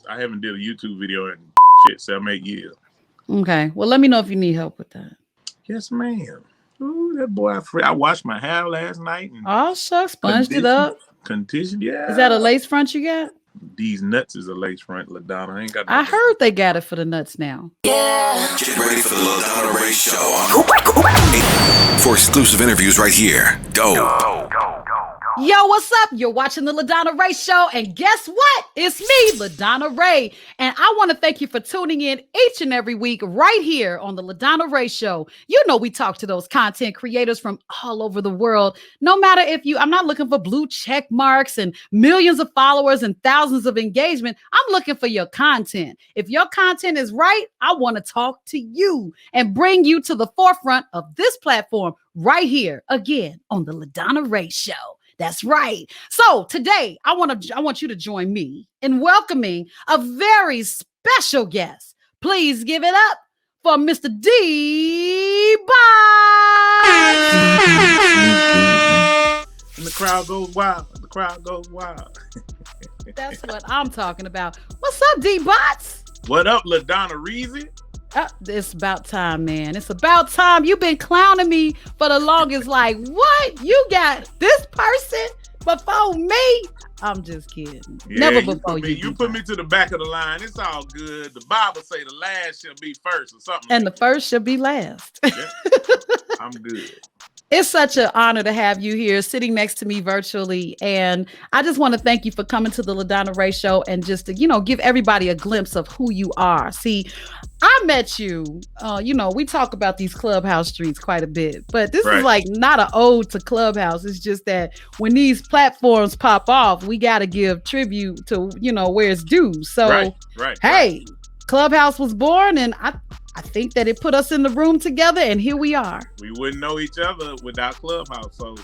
I haven't did a YouTube video in 7-8 years. Okay. Well, let me know if you need help with that. Yes, ma'am. Ooh, that boy, I washed my hair last night. And oh, shucks. Sponged it up. Conditioned, yeah. Is that a lace front you got? These nuts is a lace front, LaDonna. I ain't got. I heard they got it for the nuts now. Yeah. Get ready for the LaDonna Ray Show. For exclusive interviews right here. Go. Yo, what's up? You're watching the LaDonna Ray Show, and guess what? It's me, LaDonna Ray, and I want to thank you for tuning in each and every week right here on the LaDonna Ray Show. You know we talk to those content creators from all over the world. No matter if I'm not looking for blue check marks and millions of followers and thousands of engagement. I'm looking for your content. If your content is right, I want to talk to you and bring you to the forefront of this platform right here again on the LaDonna Ray Show. That's right. So today I want you to join me in welcoming a very special guest. Please give it up for Mr. D. Bottz. And the crowd goes wild. The crowd goes wild. That's what I'm talking about. What's up, D. Bottz? What up, LaDonna Reezy? It's about time, man. It's about time. You've been clowning me for the longest. Like, what? You got this person before me? I'm just kidding. Yeah, Never before you. You put me to the back of the line. It's all good. The Bible say the last shall be first or something. And the first shall be last. Yeah. I'm good. It's such an honor to have you here sitting next to me virtually. And I just want to thank you for coming to the LaDonna Ray Show and just to, give everybody a glimpse of who you are. See, I met you, we talk about these Clubhouse streets quite a bit, but this is like not an ode to Clubhouse. It's just that when these platforms pop off, we got to give tribute to, where it's due. So, hey, Clubhouse was born, and I think that it put us in the room together, and here we are. We wouldn't know each other without Clubhouse. So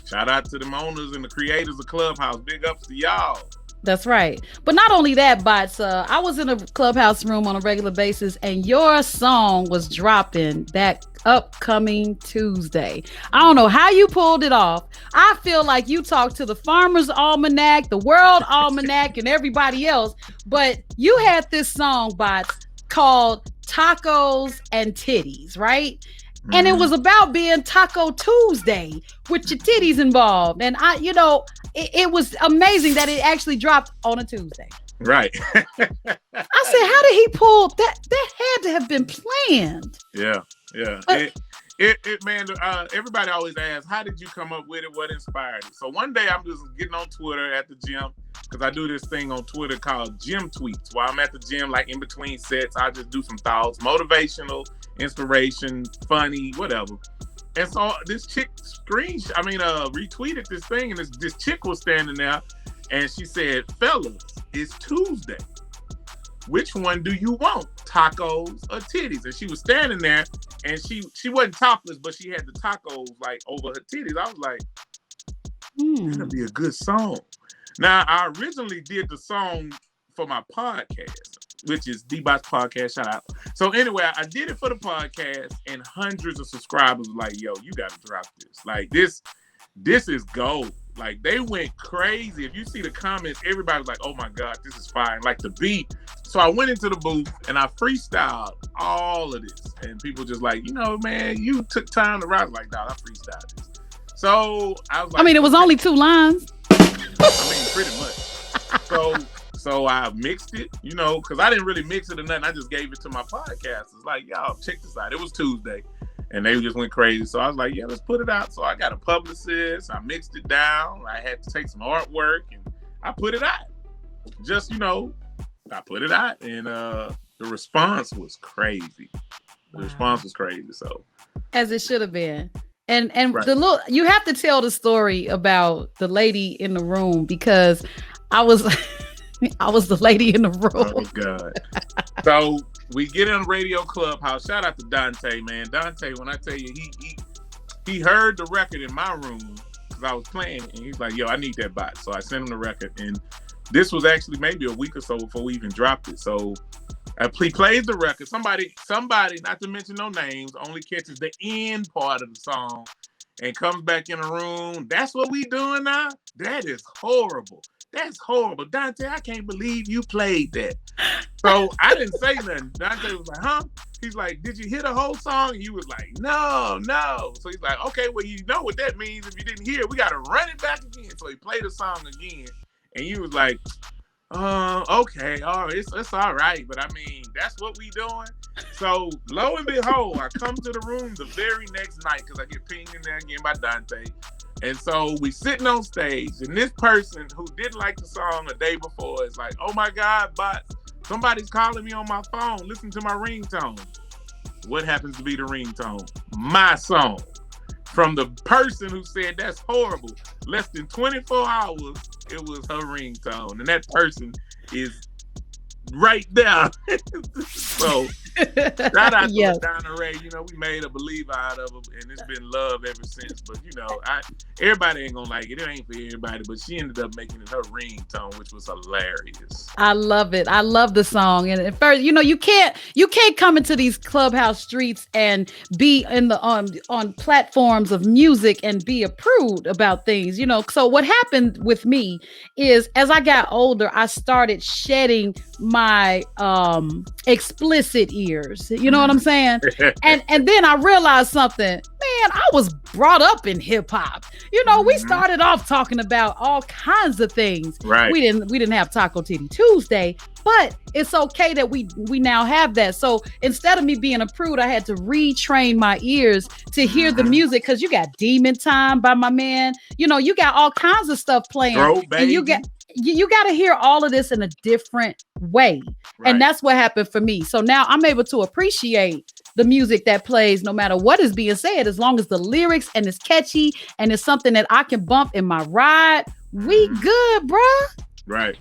shout out to the owners and the creators of Clubhouse. Big ups to y'all. That's right. But not only that, Bottz, I was in a Clubhouse room on a regular basis, and your song was dropping that upcoming Tuesday. I don't know how you pulled it off. I feel like you talked to the Farmer's Almanac, the World Almanac, and everybody else, but you had this song, Bottz, called Tacos and Titties, right? And it was about being Taco Tuesday with your titties involved. And it was amazing that it actually dropped on a Tuesday. Right. I said, how did he pull that? That had to have been planned. Yeah. Man, everybody always asks, how did you come up with it? What inspired it? So one day I'm just getting on Twitter at the gym, because I do this thing on Twitter called gym tweets. While I'm at the gym, like in between sets, I just do some thoughts, motivational, inspiration, funny, whatever. And so this chick retweeted this thing, and this chick was standing there, and she said, fellas, it's Tuesday. Which one do you want, tacos or titties? And she was standing there, and she wasn't topless, but she had the tacos like over her titties. I was like, that'll be a good song. Now, I originally did the song for my podcast, which is D Bottz Podcast. Shout out. So anyway, I did it for the podcast, and hundreds of subscribers were like, yo, you got to drop this. Like, this is gold. Like, they went crazy. If you see the comments, everybody's like, oh my God, this is fine. Like the beat. So I went into the booth and I freestyled all of this. And people just like, man, you took time to write. Like, nah, I freestyled this. So I was like, it was only 2 lines. Pretty much. So I mixed it, because I didn't really mix it or nothing. I just gave it to my podcasters. Like, y'all, check this out. It was Tuesday. And they just went crazy. So I was like, yeah, let's put it out. So I got a publicist. I mixed it down. I had to take some artwork, and I put it out. Just, I put it out. And the response was crazy. The response was crazy. So, as it should have been. And right. You have to tell the story about the lady in the room, because I was the lady in the room. Oh God. So we get in Radio Clubhouse. Shout out to Dante, man. Dante, when I tell you, he heard the record in my room because I was playing, and he's like, yo, I need that bot. So I sent him the record, and this was actually maybe a week or so before we even dropped it. So he plays the record. Somebody, not to mention no names, only catches the end part of the song and comes back in the room. That's what we doing now? That is horrible. that's horrible. Dante, I can't believe you played that. So I didn't say nothing. Dante was like, huh? He's like, did you hear the whole song? And you was like, no. So he's like, okay, well, you know what that means. If you didn't hear it, we got to run it back again. So he played the song again. And you was like, okay, all right, it's all right. But I mean, that's what we doing. So lo and behold, I come to the room the very next night because I get pinged in there again by Dante. And so we sitting on stage, and this person who didn't like the song a day before is like, oh my God, Bottz, somebody's calling me on my phone. Listen to my ringtone. What happens to be the ringtone? My song. From the person who said that's horrible. Less than 24 hours, it was her ringtone. And that person is right there. So shout out to LeToya Ray. You know, we made a believer out of her, and it's been love ever since. But you know, everybody ain't gonna like it. It ain't for everybody. But she ended up making it her ringtone, which was hilarious. I love it. I love the song. And at first, you know, you can't come into these Clubhouse streets and be in the on platforms of music and be a prude about things. You know, so what happened with me is as I got older, I started shedding my explicit ears, you know what I'm saying? and then I realized something, man, I was brought up in hip hop. You know, we started off talking about all kinds of things. Right. We didn't have Taco Titty Tuesday, but it's okay that we now have that. So instead of me being a prude, I had to retrain my ears to hear the music, because you got Demon Time by my man. You know, you got all kinds of stuff playing. And you got to hear all of this in a different way. Right. And that's what happened for me. So now I'm able to appreciate the music that plays no matter what is being said, as long as the lyrics and it's catchy and it's something that I can bump in my ride. We good, bruh. Right.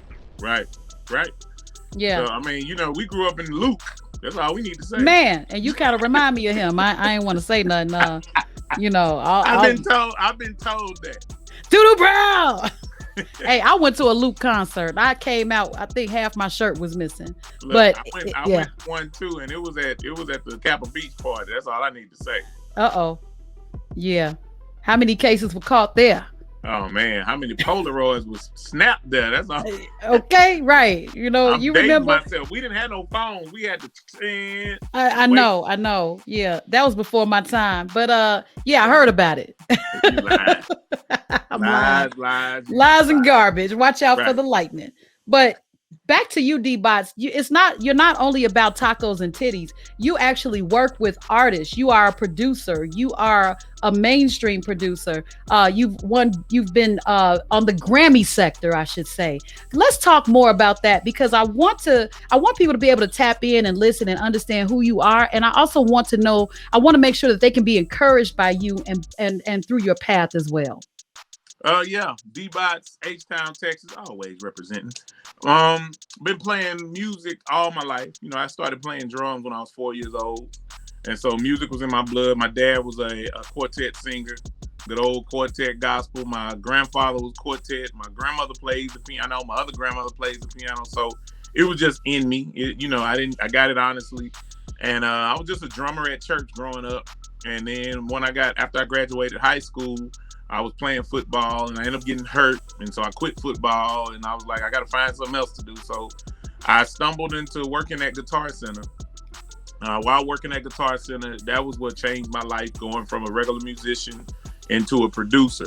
Yeah. So, I mean, you know, we grew up in Luke. That's all we need to say. Man, and you kind of remind me of him. I ain't want to say nothing. You know, I've been told that. Doodoo Brown. Hey, I went to a Luke concert. I came out, I think half my shirt was missing. Look, but I went to one too, and it was at the Kappa Beach party. That's all I need to say. Yeah. How many cases were caught there? Oh man, how many Polaroids was snapped there? That's all. Okay, right. You know, you remember myself. We didn't have no phones. We had to. I know. Yeah, that was before my time. But yeah, I heard about it. Lies and garbage. Watch out for the lightning. But back to you, D-Bottz. You're not only about tacos and titties. You actually work with artists. You are a producer. You are a mainstream producer. You've been on the Grammy sector, I should say. Let's talk more about that, because I want people to be able to tap in and listen and understand who you are. And I also want to make sure that they can be encouraged by you and through your path as well. Yeah, D-Bottz, H-Town, Texas, always representing. Been playing music all my life. You know, I started playing drums when I was 4 years old. And so music was in my blood. My dad was a quartet singer, good old quartet gospel. My grandfather was quartet. My grandmother plays the piano. My other grandmother plays the piano. So it was just in me. I got it honestly. And I was just a drummer at church growing up. And then after I graduated high school, I was playing football and I ended up getting hurt. And so I quit football and I was like, I got to find something else to do. So I stumbled into working at Guitar Center. While working at Guitar Center, that was what changed my life, going from a regular musician into a producer.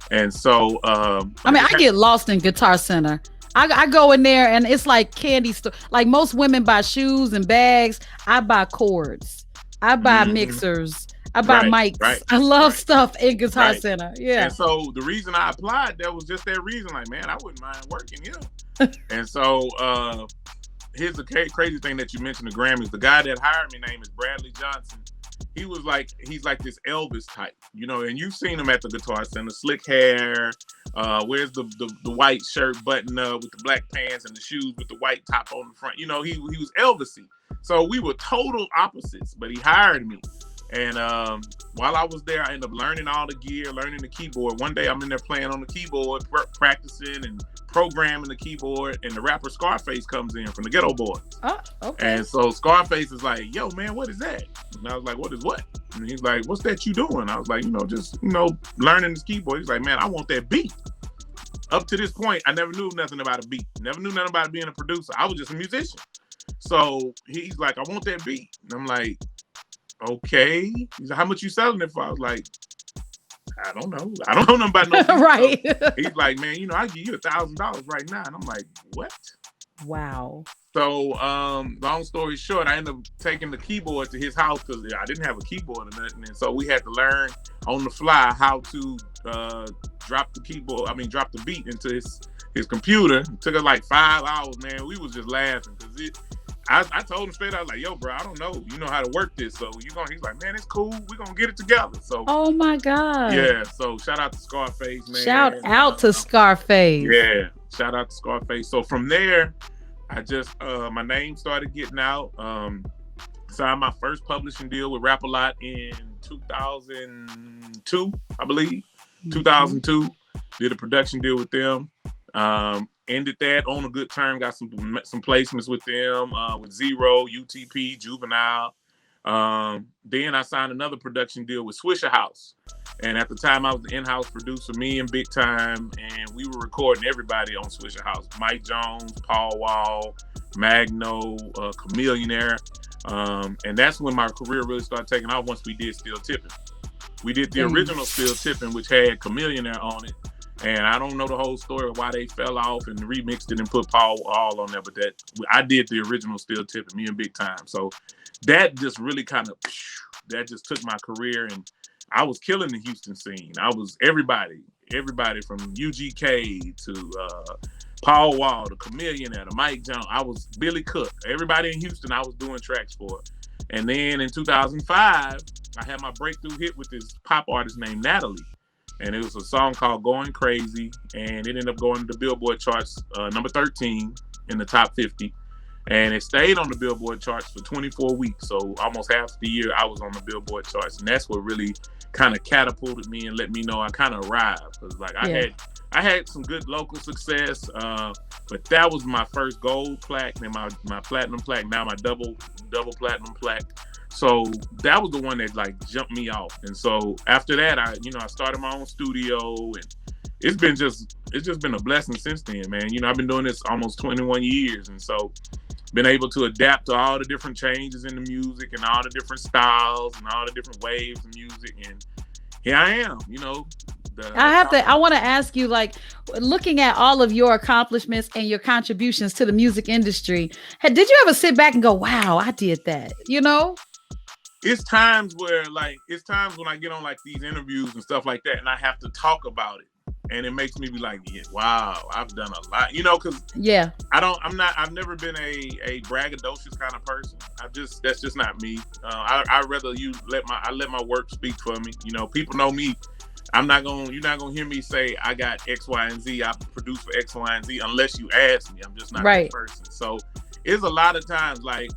And so, I get lost in Guitar Center. I go in there and it's like candy store. Like most women buy shoes and bags. I buy cords. I buy mixers. I buy mics. Right, I love stuff in Guitar Center. Yeah. And so the reason I applied, that was just that reason. Like, man, I wouldn't mind working here. And so here's the crazy thing that you mentioned, the Grammys. The guy that hired me, name is Bradley Johnson. He's like this Elvis type, you know, and you've seen him at the Guitar Center, slick hair, wears the white shirt button up with the black pants and the shoes with the white top on the front. You know, he was Elvis-y. So we were total opposites, but he hired me. And while I was there, I ended up learning all the gear, learning the keyboard. One day I'm in there playing on the keyboard, practicing and programming the keyboard, and the rapper Scarface comes in from the Ghetto Boys. Oh, okay. And so Scarface is like, yo, man, what is that? And I was like, what is what? And he's like, what's that you doing? I was like, just learning this keyboard. He's like, man, I want that beat. up to this point, I never knew nothing about a beat. Never knew nothing about being a producer. I was just a musician. So he's like, I want that beat. And I'm like, okay. He's like, how much you selling it for? I was like, I don't know. I don't know nothing about no beat. Right. So he's like, man, I'll give you $1,000 right now. And I'm like, what? Wow. So long story short, I ended up taking the keyboard to his house because I didn't have a keyboard or nothing. And so we had to learn on the fly how to drop the beat into his computer. It took us like 5 hours, man. We was just laughing because I told him straight, I was like, yo, bro, I don't know. You know how to work this. So he's like, man, it's cool. We're going to get it together. So, oh my God. Yeah. So shout out to Scarface, man. Shout out to Scarface. Yeah. Shout out to Scarface. So from there, I just, my name started getting out. Signed my first publishing deal with Rap-A-Lot in 2002, I believe. 2002. Did a production deal with them. Ended that on a good term. Got some placements with them, with Zero, UTP, Juvenile. Then I signed another production deal with Swisher House. And at the time, I was the in-house producer, me and Big Time, and we were recording everybody on Swisher House. Mike Jones, Paul Wall, Magno, Chamillionaire. And that's when my career really started taking off once we did Still Tipping. We did the original Still Tipping, which had Chamillionaire on it. And I don't know the whole story of why they fell off and remixed it and put Paul Wall on there, but I did the original Still Tipping, me and Big Time. So that just really that just took my career, and I was killing the Houston scene. I was everybody from UGK to Paul Wall to Chamillionaire to Mike Jones. I was Billy Cook. Everybody in Houston, I was doing tracks for. And then in 2005, I had my breakthrough hit with this pop artist named Natalie. And it was a song called Going Crazy. And it ended up going to the Billboard charts, number 13 in the top 50. And it stayed on the Billboard charts for 24 weeks. So almost half the year I was on the Billboard charts. And that's what really kind of catapulted me and let me know I kind of arrived. Because I had some good local success, but that was my first gold plaque, and my platinum plaque, now my double platinum plaque. So that was the one that like jumped me off. And so after that, I started my own studio, and it's just been a blessing since then, man. I've been doing this almost 21 years, and so been able to adapt to all the different changes in the music and all the different styles and all the different waves of music. And here I am, I want to ask you, like, looking at all of your accomplishments and your contributions to the music industry, did you ever sit back and go, wow, I did that, It's times when I get on like these interviews and stuff like that, and I have to talk about it, and it makes me be like, yeah, wow, I've done a lot, because I've never been a braggadocious kind of person. That's just not me. I'd rather I let my work speak for me. People know me. You're not gonna hear me say I got X, Y, and Z. I produce for X, Y, and Z unless you ask me. I'm just not that person. So it's a lot of times like,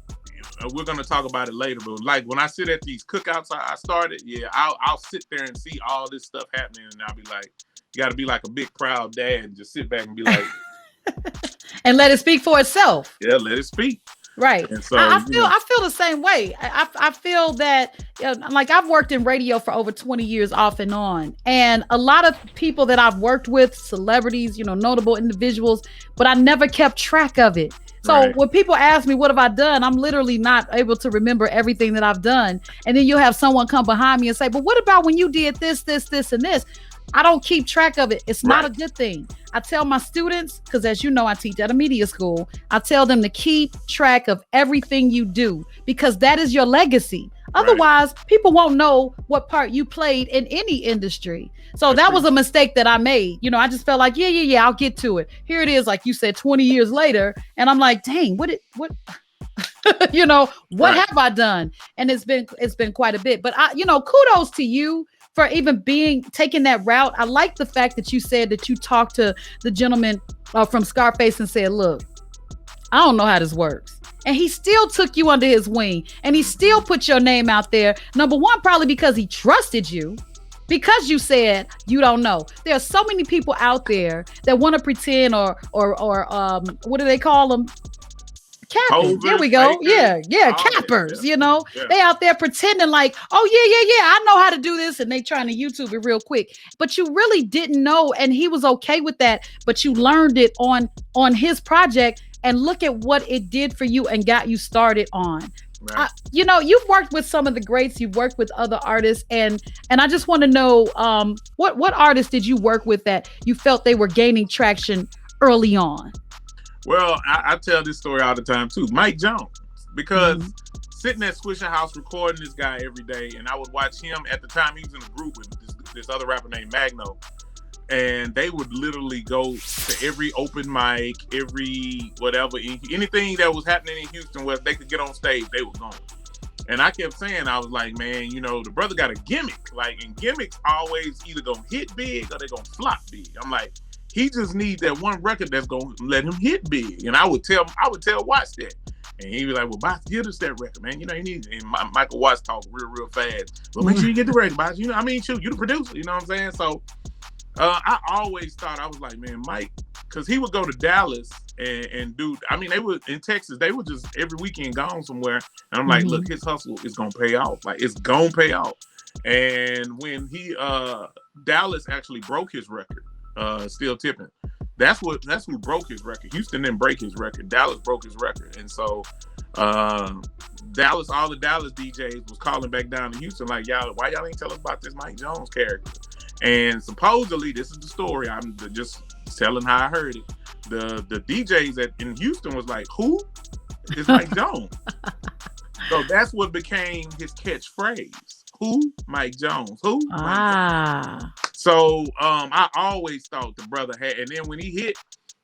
we're gonna talk about it later, but like when I sit at these cookouts I started, I'll sit there and see all this stuff happening, and I'll be like, you gotta be like a big proud dad and just sit back and be like and let it speak for itself. Yeah, let it speak. Right. And so, I feel the same way. I feel that like I've worked in radio for over 20 years off and on. And a lot of people that I've worked with, celebrities, notable individuals, but I never kept track of it. So when people ask me, what have I done? I'm literally not able to remember everything that I've done. And then you'll have someone come behind me and say, but what about when you did this, this, this, and this? I don't keep track of it. It's not a good thing. I tell my students, because as you know, I teach at a media school, I tell them to keep track of everything you do, because that is your legacy. Otherwise, people won't know what part you played in any industry. So that was a mistake that I made. I just felt like, yeah, I'll get to it. Here it is, like you said, 20 years later. And I'm like, dang, what have I done? And it's been quite a bit. But kudos to you for even taking that route. I like the fact that you said that you talked to the gentleman from Scarface and said, look, I don't know how this works. And he still took you under his wing, and he still put your name out there. Number one, probably because he trusted you, because you said you don't know. There are so many people out there that want to pretend or what do they call them? Capping. There we go. Yeah, cappers. You know, they out there pretending like, oh yeah, I know how to do this, and they trying to YouTube it real quick. But you really didn't know, and he was okay with that. But you learned it on his project, and look at what it did for you and got you started on. Right. You know, you've worked with some of the greats. You've worked with other artists, and I just want to know what artists did you work with that you felt they were gaining traction early on? Well, I tell this story all the time too. Mike Jones, because sitting at Swisher House recording this guy every day, and I would watch him. At the time, he was in a group with this other rapper named Magno, and they would literally go to every open mic, every whatever, anything that was happening in Houston where they could get on stage, they were going. And I kept saying, I was like, man, you know, the brother got a gimmick. Like, and gimmicks always either gonna hit big or they're gonna flop big. I'm like, he just needs that one record that's gonna let him hit big. And I would tell Watts that. And he'd be like, well, Bottz, give us that record, man. You know, you need, and Michael Watts talk real fast. Well, make sure you get the record, Bottz. You know, I mean, shoot, you the producer, you know what I'm saying? So I always thought, I was like, man, Mike, because he would go to Dallas and do, I mean, they were in Texas, they were just every weekend gone somewhere. And I'm like, look, his hustle is going to pay off. Like, it's going to pay off. And when Dallas actually broke his record, Still Tipping, that's who broke his record. Houston didn't break his record. Dallas broke his record. And so Dallas, all the Dallas DJs was calling back down to Houston like, why y'all ain't tell us about this Mike Jones character? And supposedly, this is the story, I'm just telling how I heard it. The DJs in Houston was like, who? It's Mike Jones. So that's what became his catchphrase. Who? Mike Jones. Who? Mike Jones. So I always thought the brother had, and then when he hit,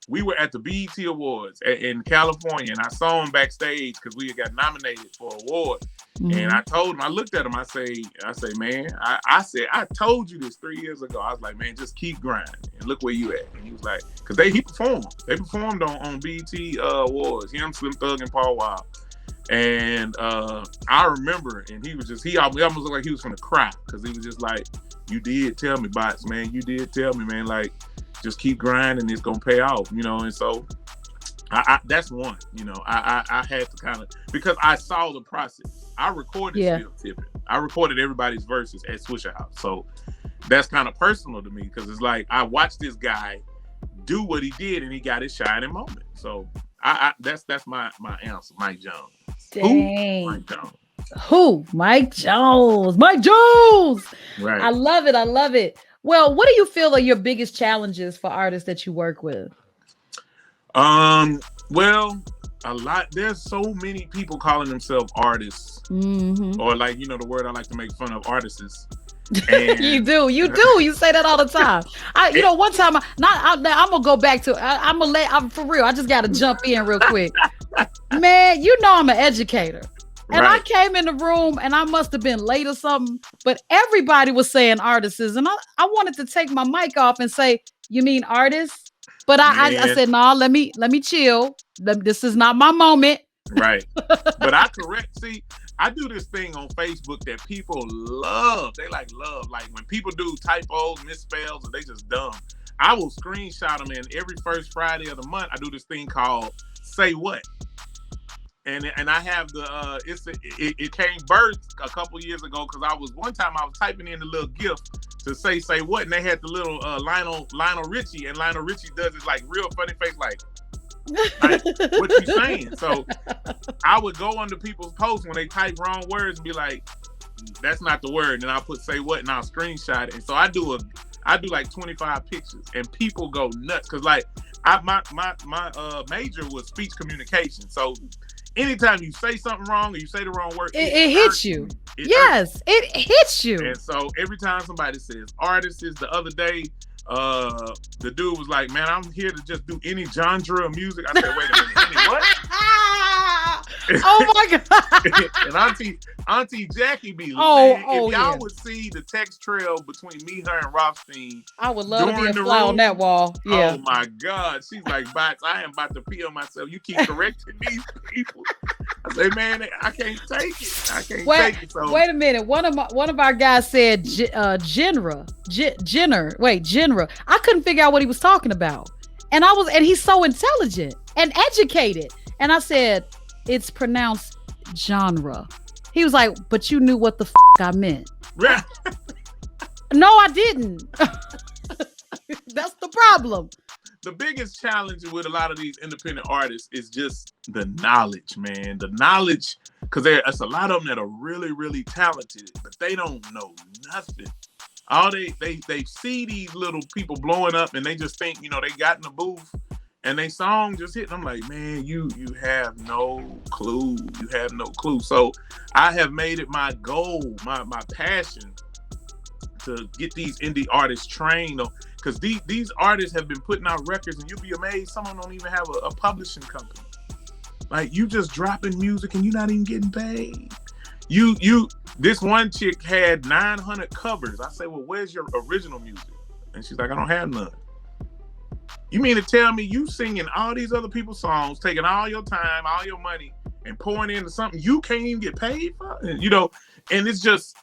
we were at the BET Awards in California, and I saw him backstage because we had got nominated for an award. And I told him, I looked at him, I say, man, I said, I told you this 3 years ago. I was like, man, just keep grinding and look where you at. And he was like, because he performed. They performed on BET Awards, him, Slim Thug, and Paul Wild. And I remember, and he almost looked like he was gonna cry because he was just like, you did tell me, Bottz, man, you did tell me, man, like, just keep grinding, it's gonna pay off, you know. And so I that's one, you know, I had to kind of, because I saw the process. I recorded Still Tipping. I recorded everybody's verses at Swisher House. So that's kind of personal to me because it's like I watched this guy do what he did and he got his shining moment. So that's my answer, Mike Jones. Dang. Who? Mike Jones. Who? Mike Jones. Mike Jones. Right. I love it. Well, what do you feel are your biggest challenges for artists that you work with? Well, a lot. There's so many people calling themselves artists, or like, you know, the word I like to make fun of, artists. And you do. You say that all the time. One time, I'm gonna go back to. I'm for real. I just gotta jump in real quick, man. You know I'm an educator. And I came in the room and I must have been late or something, but everybody was saying artists. And I wanted to take my mic off and say, you mean artists? But I said, no, let me chill. This is not my moment. Right. But I do this thing on Facebook that people love. They like when people do typos, misspells, or they just dumb. I will screenshot them, and every first Friday of the month, I do this thing called Say What. And I have it came birth a couple years ago because I was typing in the little GIF to say what, and they had the little Lionel Richie, and Lionel Richie does his like real funny face like what you saying? So I would go under people's posts when they type wrong words and be like, that's not the word, and I'll put say what and I'll screenshot it. And so I do like 25 pictures, and people go nuts because like my major was speech communication. So anytime you say something wrong or you say the wrong word, it hits you. It hits you. And so every time somebody says artists, the other day, the dude was like, man, I'm here to just do any genre of music. I said, wait a minute, any what? Oh my God. And Auntie Jackie be if y'all would see the text trail between me, her, and Rothstein. I would love to be a fly on that wall. Yeah. Oh my God. She's like, Bottz, I am about to pee on myself. You keep correcting these people. I say, man, I can't take it. Take it. So wait a minute. One of our guys said genre. I couldn't figure out what he was talking about. And he's so intelligent and educated. And I said, it's pronounced genre. He was like, but you knew what the I meant. Yeah. No, I didn't. That's the problem. The biggest challenge with a lot of these independent artists is just the knowledge, man. The knowledge, because there's a lot of them that are really, really talented, but they don't know nothing. All they see these little people blowing up, and they just think, you know, they got in the booth, and they song just hitting. I'm like, man, you have no clue. You have no clue. So I have made it my goal, my passion, to get these indie artists trained, because these artists have been putting out records, and you'll be amazed, some of them don't even have a publishing company. Like, you just dropping music and you're not even getting paid. This one chick had 900 covers. I say, well, where's your original music? And she's like, I don't have none. You mean to tell me you singing all these other people's songs, taking all your time, all your money, and pouring into something you can't even get paid for? You know, and it's just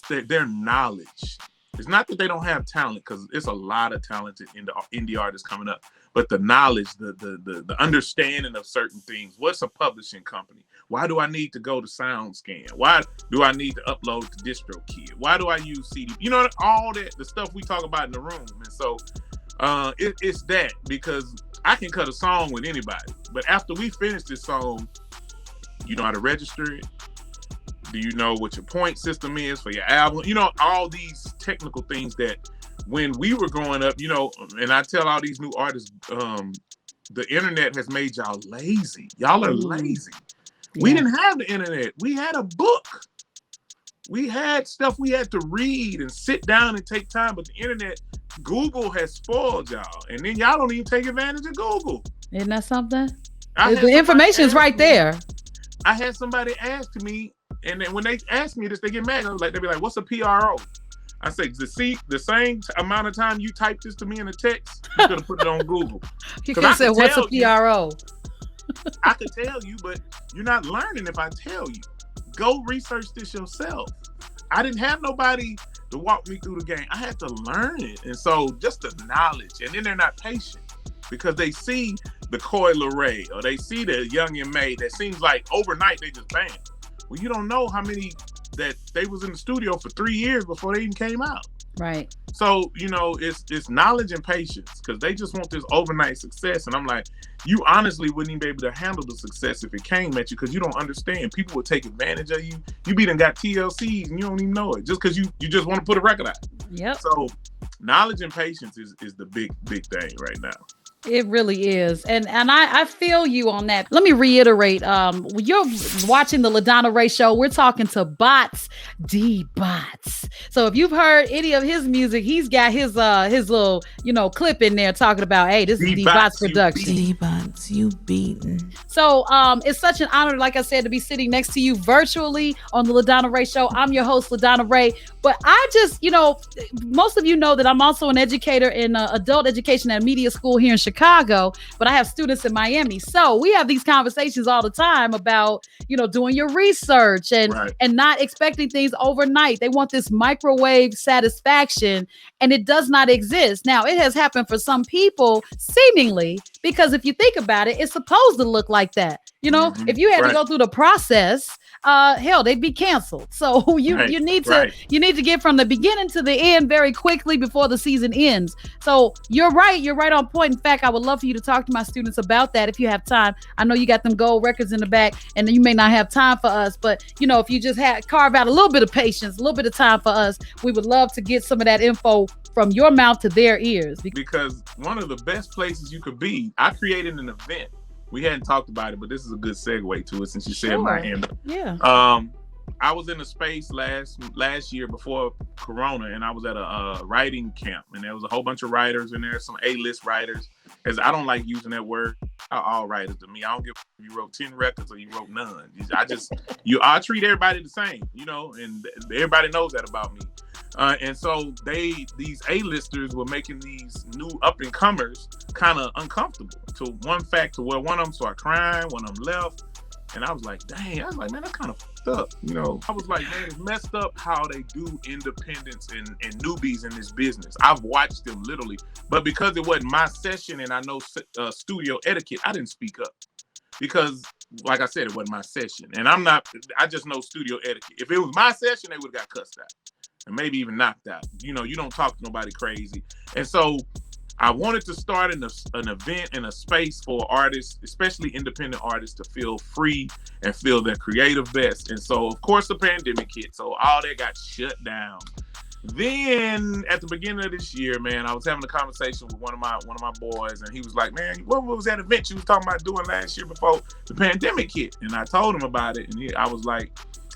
their knowledge. It's not that they don't have talent, because it's a lot of talented indie artists coming up, but the knowledge, the understanding of certain things. What's a publishing company? Why do I need to go to SoundScan? Why do I need to upload to DistroKid? Why do I use CD? You know, all that, the stuff we talk about in the room. And so it's that, because I can cut a song with anybody, but after we finish this song, you know how to register it? Do you know what your point system is for your album? You know, all these technical things that when we were growing up, you know, and I tell all these new artists, the internet has made y'all lazy. Y'all are lazy. Yeah. We didn't have the internet. We had a book. We had stuff we had to read and sit down and take time, but the internet, Google has spoiled y'all. And then y'all don't even take advantage of Google. Isn't that something? The information is right there. I had somebody ask me, and then when they ask me this, they get mad. They'll be like, what's a PRO? I say, the same amount of time you type this to me in a text, you could have put it on Google. You could have said, what's a PRO? I could tell you, but you're not learning if I tell you. Go research this yourself. I didn't have nobody to walk me through the game. I had to learn it. And so just the knowledge. And then they're not patient, because they see the Coi Leray, or they see the Young and May that seems like overnight they just bang. Well, you don't know how many that they was in the studio for 3 years before they even came out. Right. So, you know, it's knowledge and patience, because they just want this overnight success. And I'm like, you honestly wouldn't even be able to handle the success if it came at you, because you don't understand. People will take advantage of you. You be done got TLCs and you don't even know it, just because you just want to put a record out. Yep. So knowledge and patience is the big thing right now. It really is. And I feel you on that. Let me reiterate. You're watching the LaDonna Ray Show. We're talking to Bottz, Bottz. So if you've heard any of his music, he's got his little, you know, clip in there talking about, hey, this is Bottz production. Bottz, you beaten. So it's such an honor, like I said, to be sitting next to you virtually on the LaDonna Ray Show. I'm your host, LaDonna Ray. But I just, you know, most of you know that I'm also an educator in adult education at a media school here in Chicago, but I have students in Miami. So we have these conversations all the time about, you know, doing your research and not expecting things overnight. They want this microwave satisfaction, and it does not exist. Now, it has happened for some people, seemingly, because if you think about it, it's supposed to look like that. You know, if you had to go through the process, hell, they'd be canceled. So you need to get from the beginning to the end very quickly before the season ends. So you're right on point. In fact, I would love for you to talk to my students about that if you have time. I know you got them gold records in the back, and you may not have time for us, but you know, if you just carve out a little bit of patience, a little bit of time for us, we would love to get some of that info from your mouth to their ears. Because one of the best places you could be, I created an event. We hadn't talked about it, but this is a good segue to it since you said my handle. Yeah. I was in a space last year before Corona, and I was at a writing camp, and there was a whole bunch of writers in there, some A-list writers. As I don't like using that word, all writers to me. I don't give if you wrote 10 records or you wrote none. I treat everybody the same, you know, and everybody knows that about me. And so these A-listers were making these new up-and-comers kind of uncomfortable to one fact to where one of them started crying, one of them left. And I was like, dang, man, that's kind of fucked up. You know, I was like, man, it's messed up how they do independents and newbies in this business. I've watched them literally, but because it wasn't my session and I know studio etiquette, I didn't speak up. because, like I said, it wasn't my session. And I just know studio etiquette. If it was my session, they would have got cussed out and maybe even knocked out. You know, you don't talk to nobody crazy. And so I wanted to start an event and a space for artists, especially independent artists, to feel free and feel their creative best. And so, of course, the pandemic hit. So all that got shut down. Then at the beginning of this year, man, I was having a conversation with one of my boys, and he was like, "Man, what was that event you was talking about doing last year before the pandemic hit?" And I told him about it, and I was like,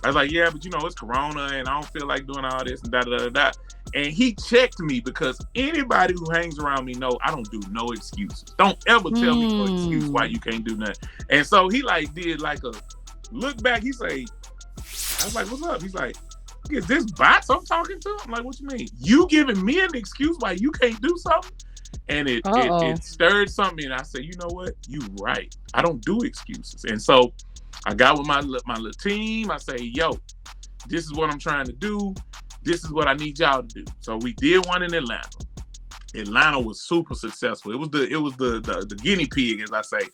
"Yeah, but you know, it's Corona, and I don't feel like doing all this and da da da da." And he checked me, because anybody who hangs around me know I don't do no excuses. Don't ever tell me no excuse why you can't do nothing. And so he did a look back. He say, I was like, "What's up?" He's like, "Is this Bottz I'm talking to?" I'm like, "What you mean? You giving me an excuse why you can't do something?" And it stirred something. And I said, "You know what? You right. I don't do excuses." And so I got with my little team. I say, "Yo, this is what I'm trying to do. This is what I need y'all to do." So we did one in Atlanta. Atlanta was super successful. It was the guinea pig, as I say.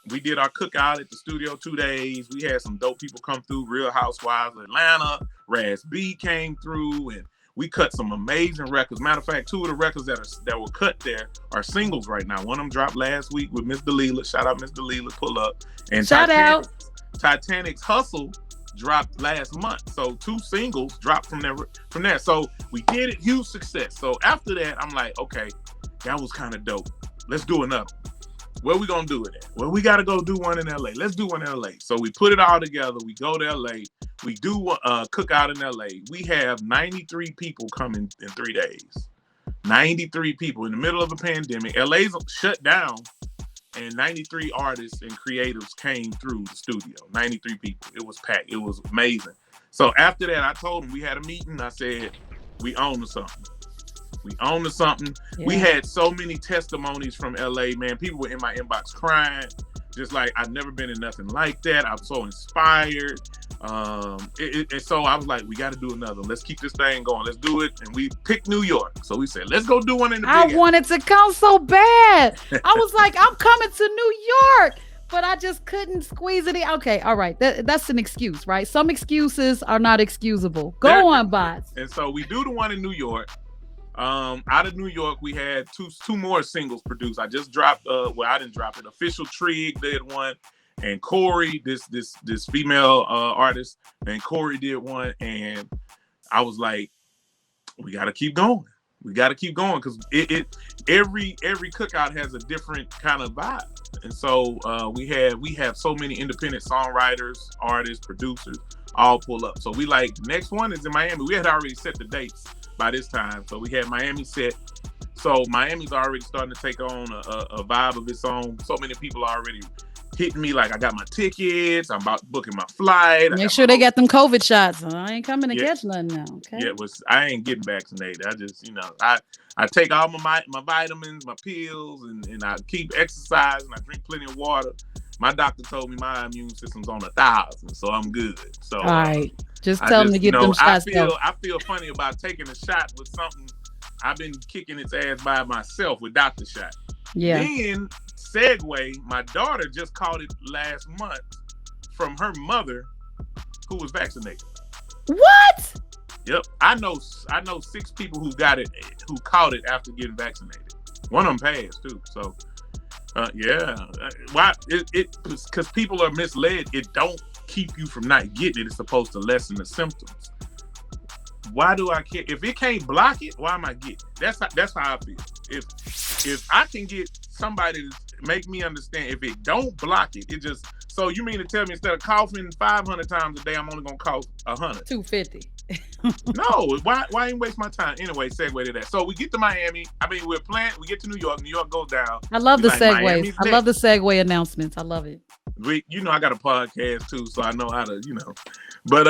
We did our cookout at the studio 2 days. We had some dope people come through, Real Housewives of Atlanta. Raz B came through, and we cut some amazing records. Matter of fact, 2 of the records that were cut there are singles right now. One of them dropped last week with Miss Delilah. Shout out Miss Delilah, pull up. And Titanic's Hustle dropped last month. So 2 singles dropped from there. So we did it, huge success. So after that, I'm like, okay, that was kind of dope. Let's do another. Where we gonna do it at? Well, we gotta go do one in LA. Let's do one in LA. So we put it all together. We go to LA. We do cookout in LA. We have 93 people coming in 3 days. 93 people in the middle of a pandemic. LA's shut down, and 93 artists and creatives came through the studio. 93 people. It was packed. It was amazing. So after that, I told them, we had a meeting. I said, we own to something. We own to something. Yeah. We had so many testimonies from LA, man. People were in my inbox crying, just like, I've never been in nothing like that. I'm so inspired. And so I was like, we got to do another. Let's keep this thing going. Let's do it. And we picked New York. So we said, let's go do one in the big wanted to come so bad. I was like, I'm coming to New York, but I just couldn't squeeze it in. Okay, all right. That's an excuse, right? Some excuses are not excusable. Go on, Bottz. And so we do the one in New York. Out of New York, we had two more singles produced. I just dropped, I didn't drop it. Official Trig did one, and Corey, this female artist, and Corey did one, and I was like, we got to keep going. We got to keep going, because every cookout has a different kind of vibe, and so we have so many independent songwriters, artists, producers all pull up. So we next one is in Miami. We had already set the dates by this time, so we had Miami set. So Miami's already starting to take on a vibe of its own. So many people are already hitting me like, I got my tickets, I'm about booking my flight. Make sure they got them COVID shots. I ain't coming to catch nothing now. Okay. Yeah, I ain't getting vaccinated. I just, I take all my vitamins, my pills, and I keep exercising. I drink plenty of water. My doctor told me my immune system's on 1,000, so I'm good. So all right, just tell them to get them shots. I feel funny about taking a shot with something I've been kicking its ass by myself without the shot. Yeah. Then segue, my daughter just caught it last month from her mother, who was vaccinated. What? Yep, I know 6 people who caught it after getting vaccinated. One of them passed too. So. Yeah. Why? Because people are misled. It don't keep you from not getting it. It's supposed to lessen the symptoms. Why do I care? If it can't block it, why am I getting it? That's how I feel. If I can get somebody to make me understand, if it don't block it, it just. So you mean to tell me instead of coughing 500 times a day, I'm only gonna cough 100? 250. No, why ain't waste my time? Anyway, segue to that. So we get to Miami. I mean, we get to New York. New York goes down. I love the segues. I love the segue announcements. I love it. I got a podcast too, so I know how to, But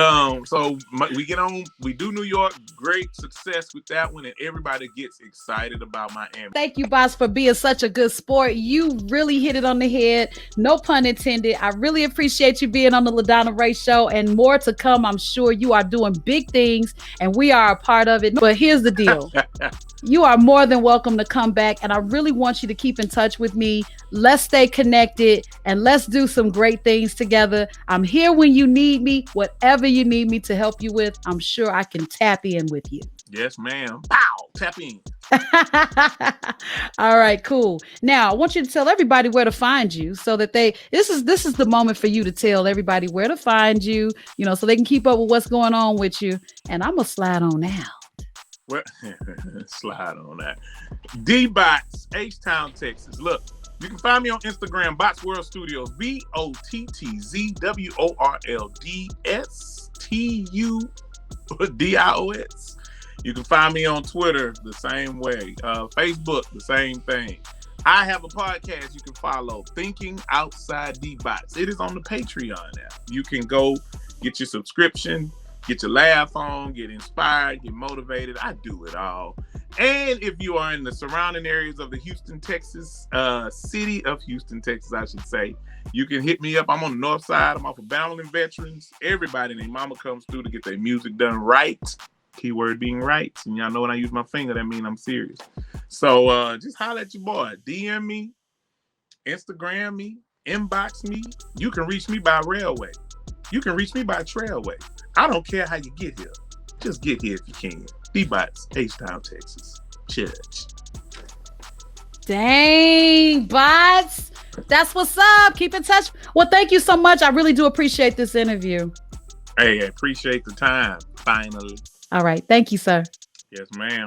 so we get on. We do New York. Great success with that one, and everybody gets excited about Miami. Thank you, Bottz, for being such a good sport. You really hit it on the head. No pun intended. I really appreciate you being on the LaDonna Ray Show, and more to come. I'm sure you are doing big things, and we are a part of it. But here's the deal. You are more than welcome to come back. And I really want you to keep in touch with me. Let's stay connected and let's do some great things together. I'm here when you need me. Whatever you need me to help you with, I'm sure I can tap in with you. Yes, ma'am. Pow! Tap in. All right, cool. Now, I want you to tell everybody where to find you so that this is the moment for you to tell everybody where to find you, so they can keep up with what's going on with you. And I'm going to slide on out. Well, slide on that. D-Bottz, H-Town, Texas. Look, you can find me on Instagram, Bottz World Studios, BOTTZWORLDSTUDIOS. You can find me on Twitter the same way. Facebook, the same thing. I have a podcast you can follow, Thinking Outside D-Bottz. It is on the Patreon app. You can go get your subscription, get your laugh on, get inspired, get motivated. I do it all. And if you are in the surrounding areas of the Houston, Texas, city of Houston, Texas, I should say, you can hit me up. I'm on the north side. I'm off of Battling Veterans. Everybody and their mama comes through to get their music done right. Keyword being right. And y'all know when I use my finger, that means I'm serious. So just holler at your boy. DM me, Instagram me, inbox me. You can reach me by railway. You can reach me by trailway. I don't care how you get here. Just get here if you can. D-Bottz, H-Town, Texas. Church. Dang, Bottz. That's what's up. Keep in touch. Well, thank you so much. I really do appreciate this interview. Hey, I appreciate the time, finally. All right. Thank you, sir. Yes, ma'am.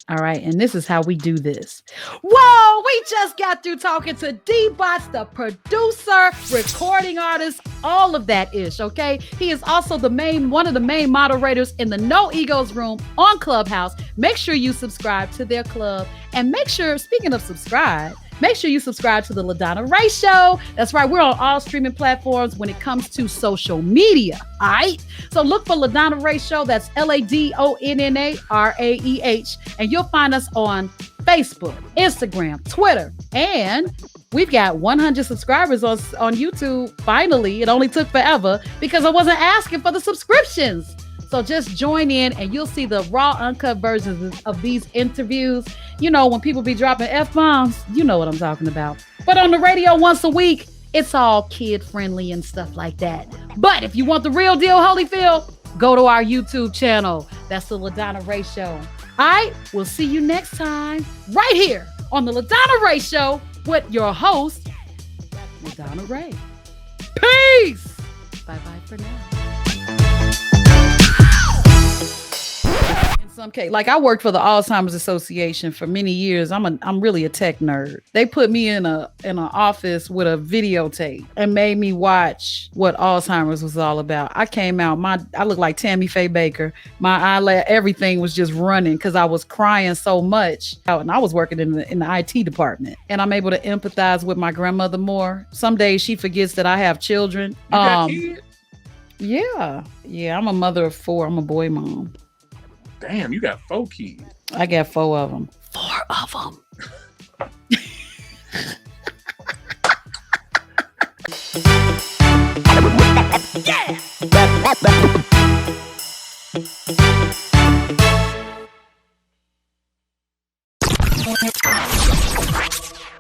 All right. And this is how we do this. Whoa, we just got through talking to D-Bottz, the producer, recording artist, all of that ish. Okay. He is also one of the main moderators in the No Egos room on Clubhouse. Make sure you subscribe to their club and speaking of subscribe, make sure you subscribe to the LaDonna Ray Show. That's right. We're on all streaming platforms when it comes to social media. All right. So look for LaDonna Ray Show. That's LaDonnaRaeh. And you'll find us on Facebook, Instagram, Twitter. And we've got 100 subscribers on YouTube. Finally, it only took forever because I wasn't asking for the subscriptions. So just join in and you'll see the raw, uncut versions of these interviews. When people be dropping F-bombs, you know what I'm talking about. But on the radio once a week, it's all kid-friendly and stuff like that. But if you want the real deal, Holyfield, go to our YouTube channel. That's the LaDonna Ray Show. All right, we'll see you next time right here on the LaDonna Ray Show with your host, LaDonna Ray. Peace! Bye-bye for now. Some case, like I worked for the Alzheimer's Association for many years. I'm really a tech nerd. They put me in an office with a videotape and made me watch what Alzheimer's was all about. I came out, I looked like Tammy Faye Baker. My eyelid, everything was just running because I was crying so much. And I was working in the IT department, and I'm able to empathize with my grandmother more. Some days she forgets that I have children. You got kids? Yeah. I'm a mother of 4. I'm a boy mom. Damn, you got 4 kids. I got 4 of them. 4 of them. Yeah.